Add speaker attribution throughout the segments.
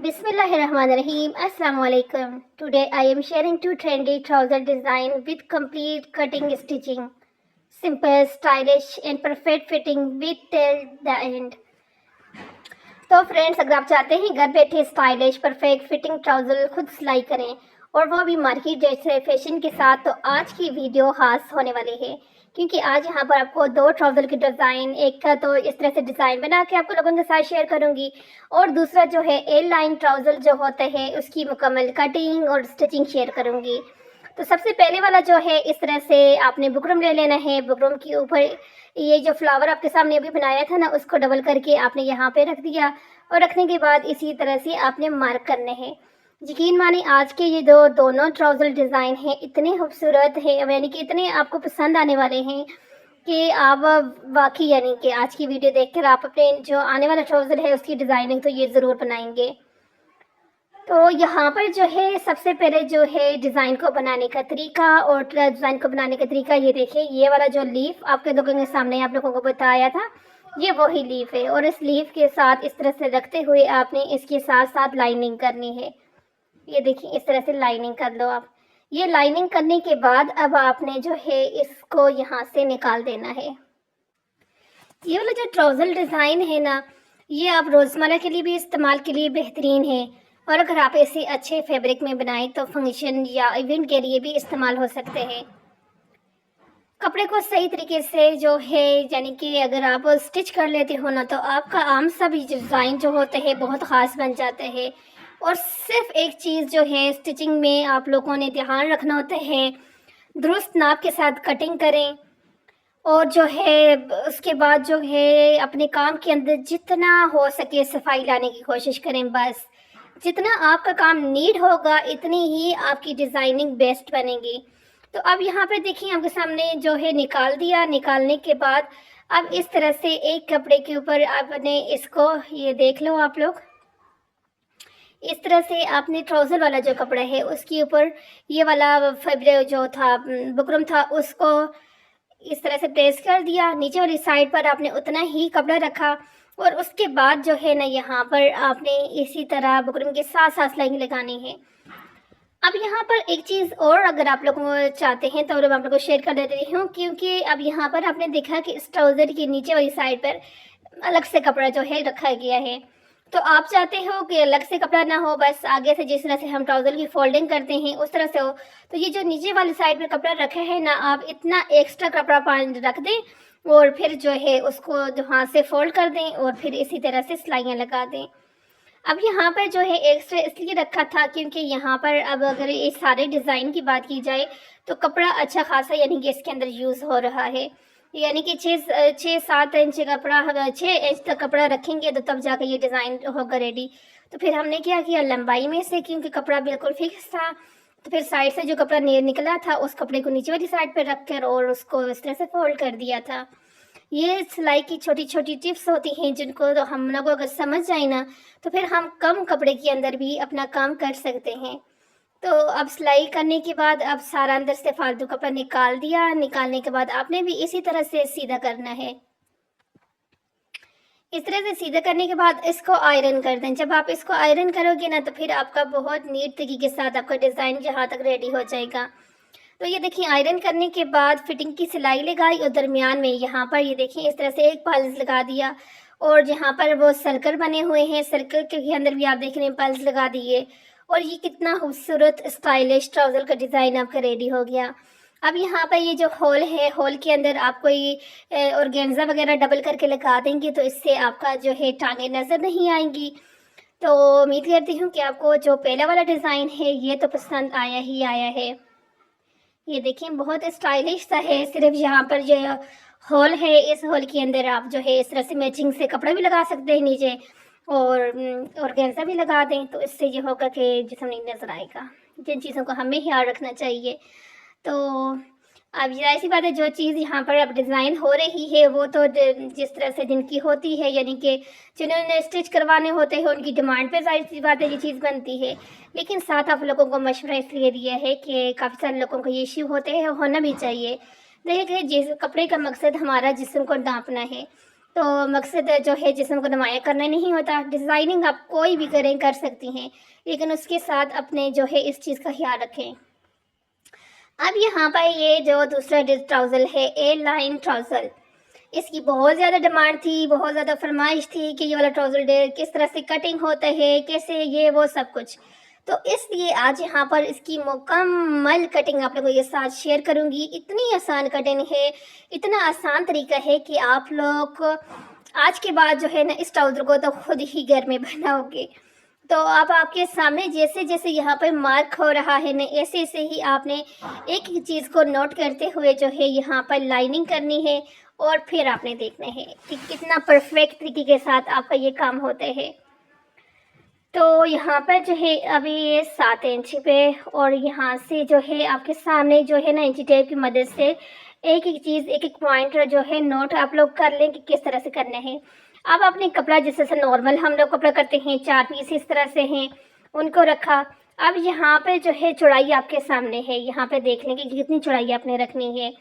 Speaker 1: Bismillahirrahmanirrahim. Assalamu alaikum. Today I am sharing two trendy trouser design with complete cutting stitching. Simple, stylish and perfect fitting with till the end. तो friends, अगर आप चाहते हैं घर बैठे stylish perfect fitting trouser खुद सिलाई करें और वो भी मार्केट जैसे फैशन के साथ, तो आज की वीडियो खास होने वाली है क्योंकि आज यहाँ पर आपको दो ट्राउजर की डिज़ाइन, एक का तो इस तरह से डिज़ाइन बना के आपको लोगों के साथ शेयर करूँगी और दूसरा जो है एल लाइन ट्राउज़र जो होता है उसकी मुकम्मल कटिंग और स्टिचिंग शेयर करूँगी। तो सबसे पहले वाला जो है इस तरह से आपने बुकरम ले लेना है। बुकरम के ऊपर ये जो फ्लावर आपके सामने अभी बनाया था ना, उसको डबल करके आपने यहाँ पे रख दिया और रखने के बाद इसी तरह से आपने मार्क करने हैं। यकीन माने आज के ये दोनों ट्राउज़र डिज़ाइन हैं इतने खूबसूरत हैं, यानी कि इतने आपको पसंद आने वाले हैं कि आप वाकई यानी कि आज की वीडियो देखकर आप अपने जो आने वाला ट्राउज़र है उसकी डिज़ाइनिंग तो ये ज़रूर बनाएंगे। तो यहाँ पर जो है सबसे पहले जो है डिज़ाइन को बनाने का तरीका और डिज़ाइन को बनाने का तरीका ये देखिए, ये वाला जो लीफ आपके लोगों के सामने आप लोगों को बताया था ये वही लीफ है और इस लीफ के साथ इस तरह से रखते हुए आपने इसके साथ साथ लाइनिंग करनी है। ये देखिए इस तरह से लाइनिंग कर लो आप। ये लाइनिंग करने के बाद अब आपने जो है इसको यहाँ से निकाल देना है। ये वाला जो ट्राउज़र डिज़ाइन है ना, ये आप रोज़मर्रा के लिए भी इस्तेमाल के लिए बेहतरीन है और अगर आप इसे अच्छे फैब्रिक में बनाएं तो फंक्शन या इवेंट के लिए भी इस्तेमाल हो सकते हैं। कपड़े को सही तरीके से जो है यानी कि अगर आप स्टिच कर लेते हो ना, तो आपका आम सा भी डिज़ाइन जो होते हैं बहुत ख़ास बन जाते हैं। और सिर्फ एक चीज़ जो है स्टिचिंग में आप लोगों ने ध्यान रखना होता है, दुरुस्त नाप के साथ कटिंग करें और जो है उसके बाद जो है अपने काम के अंदर जितना हो सके सफाई लाने की कोशिश करें। बस जितना आपका काम नीट होगा इतनी ही आपकी डिज़ाइनिंग बेस्ट बनेगी। तो अब यहाँ पर देखिए आपके सामने जो है निकाल दिया। निकालने के बाद अब इस तरह से एक कपड़े के ऊपर आपने इसको ये देख लो आप लोग, इस तरह से आपने ट्राउज़र वाला जो कपड़ा है उसके ऊपर ये वाला फैब्रिक जो था बुकरम था उसको इस तरह से प्रेस कर दिया। नीचे वाली साइड पर आपने उतना ही कपड़ा रखा और उसके बाद जो है ना यहाँ पर आपने इसी तरह बुकरम के साथ साथ लाइन लगानी है। अब यहाँ पर एक चीज़ और अगर आप लोग चाहते हैं तो मैं आप लोगों को शेयर कर देती हूँ, क्योंकि अब यहाँ पर आपने देखा कि इस ट्राउज़र की नीचे वाली साइड पर अलग से कपड़ा जो है रखा गया है। तो आप चाहते हो कि अलग से कपड़ा ना हो, बस आगे से जिस तरह से हम ट्राउज़र की फोल्डिंग करते हैं उस तरह से हो। तो ये जो नीचे वाली साइड पर कपड़ा रखा है ना, आप इतना एक्स्ट्रा कपड़ा रख दें और फिर जो है उसको जो हाथ से फोल्ड कर दें और फिर इसी तरह से सिलाइयाँ लगा दें। अब यहाँ पर जो है एक्स्ट्रा इसलिए रखा था क्योंकि यहाँ पर अब अगर इस सारे डिज़ाइन की बात की जाए तो कपड़ा अच्छा खासा यानी कि इसके अंदर यूज़ हो रहा है। यानी कि 6-7 इंच कपड़ा 6 इंच तक कपड़ा रखेंगे तो तब जाकर ये डिज़ाइन होगा रेडी। तो फिर हमने क्या किया, लंबाई में से क्योंकि कपड़ा बिल्कुल फिक्स था तो फिर साइड से जो कपड़ा निकला था उस कपड़े को नीचे वाली साइड पर रख कर और उसको इस तरह से फोल्ड कर दिया था। ये सिलाई की छोटी छोटी टिप्स होती हैं जिनको तो हम लोग अगर समझ जाए ना तो फिर हम कम कपड़े के अंदर भी अपना काम कर सकते हैं। तो अब सिलाई करने के बाद अब सारा अंदर से फालतू कपड़ा निकाल दिया। निकालने के बाद आपने भी इसी तरह से सीधा करना है। इस तरह से सीधा करने के बाद इसको आयरन कर दें। जब आप इसको आयरन करोगे ना तो फिर आपका बहुत नीट तरीके के साथ आपका डिज़ाइन जहाँ तक रेडी हो जाएगा। तो ये देखिए आयरन करने के बाद फिटिंग की सिलाई लगाई और दरमियान में यहाँ पर ये देखिए इस तरह से एक पल्स लगा दिया और जहाँ पर वो सर्कल बने हुए हैं सर्कल के अंदर भी आप देख रहे हैं पल्स लगा दिए और ये कितना खूबसूरत स्टाइलिश ट्राउज़र का डिज़ाइन आपका रेडी हो गया। अब यहाँ पर ये जो होल है, होल के अंदर आप कोई ऑर्गेन्जा वगैरह डबल करके लगा देंगे तो इससे आपका जो है टांगे नज़र नहीं आएंगी। तो उम्मीद करती हूँ कि आपको जो पहला वाला डिज़ाइन है ये तो पसंद आया ही आया है। ये देखिए बहुत स्टाइलिश सा है। सिर्फ यहाँ पर जो हॉल है इस हॉल के अंदर आप जो है इस तरह से मैचिंग से कपड़ा भी लगा सकते हैं नीचे और ऑर्गेन्जा भी लगा दें तो इससे ये होगा कि जिस्म नहीं नज़र आएगा। जिन चीज़ों का हमें ख्याल रखना चाहिए। तो अब जाहिर सी बात है जो चीज़ यहाँ पर अब डिज़ाइन हो रही है वो तो जिस तरह से जिनकी होती है यानी कि जिन्होंने स्टिच करवाने होते हैं उनकी डिमांड पे जाहिर सी बात है ये चीज़ बनती है। लेकिन साथ आप लोगों को मशवरा इसलिए दिया है कि काफ़ी सारे लोगों को ये इश्यू होते हैं, होना भी चाहिए। देखिए जिस कपड़े का मकसद हमारा जिस्म को ढांपना है तो मकसद जो है जिस्म को नुमायाँ करना नहीं होता। डिज़ाइनिंग आप कोई भी करें, कर सकती हैं, लेकिन उसके साथ अपने जो है इस चीज़ का ख़्याल रखें। अब यहाँ पर ये जो दूसरा ट्राउज़र है, ए लाइन ट्राउज़र, इसकी बहुत ज़्यादा डिमांड थी, बहुत ज़्यादा फरमाइश थी कि ये वाला ट्राउज़र किस तरह से कटिंग होता है, कैसे ये वो सब कुछ। तो इसलिए आज यहाँ पर इसकी मुकम्मल कटिंग आप लोगों के साथ शेयर करूँगी। इतनी आसान कटिंग है, इतना आसान तरीका है कि आप लोग आज के बाद जो है ना इस ट्राउज़र को तो खुद ही घर में बनाओगे। तो अब आपके सामने जैसे जैसे यहाँ पर मार्क हो रहा है ना, ऐसे ऐसे ही आपने एक एक चीज़ को नोट करते हुए जो है यहाँ पर लाइनिंग करनी है और फिर आपने देखना है कि कितना परफेक्ट तरीके के साथ आपका ये काम होता है। तो यहाँ पर जो है अभी ये 7 इंच पे, और यहाँ से जो है आपके सामने जो है ना इंची टेप की मदद से एक एक चीज़, एक एक पॉइंट जो है नोट आप लोग कर लें कि किस तरह से करना है। अब आपने कपड़ा जिस तरह से नॉर्मल हम लोग कपड़ा करते हैं, 4 पीस इस तरह से हैं, उनको रखा। अब यहाँ पे जो है चौड़ाई आपके सामने है, यहाँ पे देख लें कि कितनी चौड़ाई आपने रखनी है।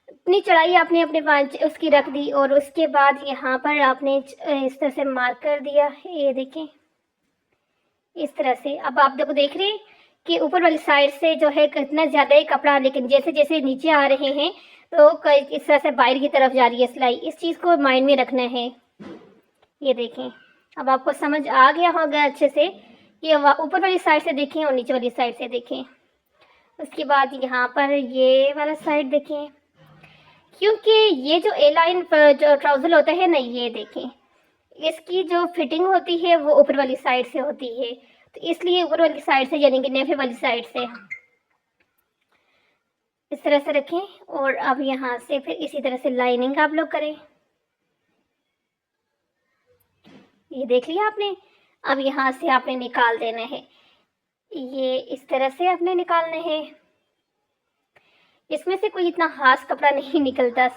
Speaker 1: इतनी चौड़ाई आपने अपने 5 उसकी रख दी, और उसके बाद यहाँ पर आपने इस तरह से मार्क कर दिया है, ये देखें इस तरह से। अब आप देखो देख रहे हैं कि ऊपर वाली साइड से जो है कितना ज़्यादा ही कपड़ा, लेकिन जैसे जैसे नीचे आ रहे हैं तो इस तरह से बाहर की तरफ जा रही है सिलाई। इस चीज़ को माइंड में रखना है। ये देखें, अब आपको समझ आ गया होगा अच्छे से कि ऊपर वाली साइड से देखें और नीचे वाली साइड से देखें। उसके बाद यहाँ पर ये वाला साइड देखें, क्योंकि ये जो ए लाइन जो ट्राउज़र होता है ना, ये देखें इसकी जो फिटिंग होती है वो ऊपर वाली साइड से होती है, तो इसलिए ऊपर वाली साइड से यानी कि नेफे वाली साइड से इस तरह से रखें। और अब यहाँ से फिर इसी तरह से लाइनिंग आप लोग करें। ये देख लिया आपने। अब यहाँ से आपने निकाल देना है, ये इस तरह से आपने निकालना है। इसमें से कोई इतना खास कपड़ा नहीं निकलता।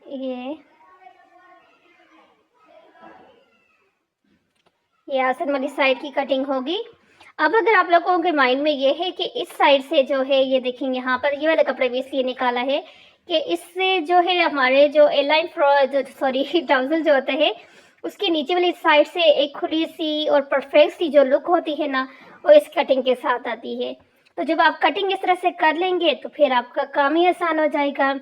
Speaker 1: ये आसन वाली साइड की कटिंग होगी। अब अगर आप लोगों के माइंड में ये है कि इस साइड से जो है ये देखेंगे, यहाँ पर ये वाला कपड़ा भी इसलिए निकाला है कि इससे जो है हमारे जो एलाइन सॉरी ट्राउज़र जो होता है उसके नीचे वाली साइड से एक खुली सी और परफेक्ट सी जो लुक होती है ना, वो इस कटिंग के साथ आती है। तो जब आप कटिंग इस तरह से कर लेंगे तो फिर आपका काम ही आसान हो जाएगा।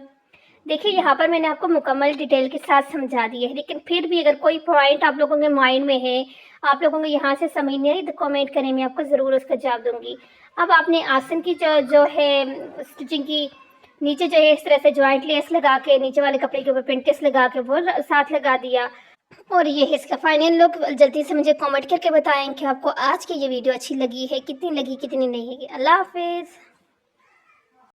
Speaker 1: देखिए यहाँ पर मैंने आपको मुकम्मल डिटेल के साथ समझा दिया है, लेकिन फिर भी अगर कोई पॉइंट आप लोगों के माइंड में है, आप लोगों को यहाँ से समझ नहीं आई, तो कमेंट करें, मैं आपको ज़रूर उसका जवाब दूंगी। अब आपने आसन की जो है स्टिचिंग की, नीचे जो है इस तरह से जॉइंट लेस लगा के नीचे वाले कपड़े के ऊपर प्रिंटेस लगा के वो साथ लगा दिया, और ये है इसका फाइनल लुक। जल्दी से मुझे कमेंट करके बताएं कि आपको आज की ये वीडियो अच्छी लगी है, कितनी लगी कितनी नहीं। अल्लाह हाफिज़।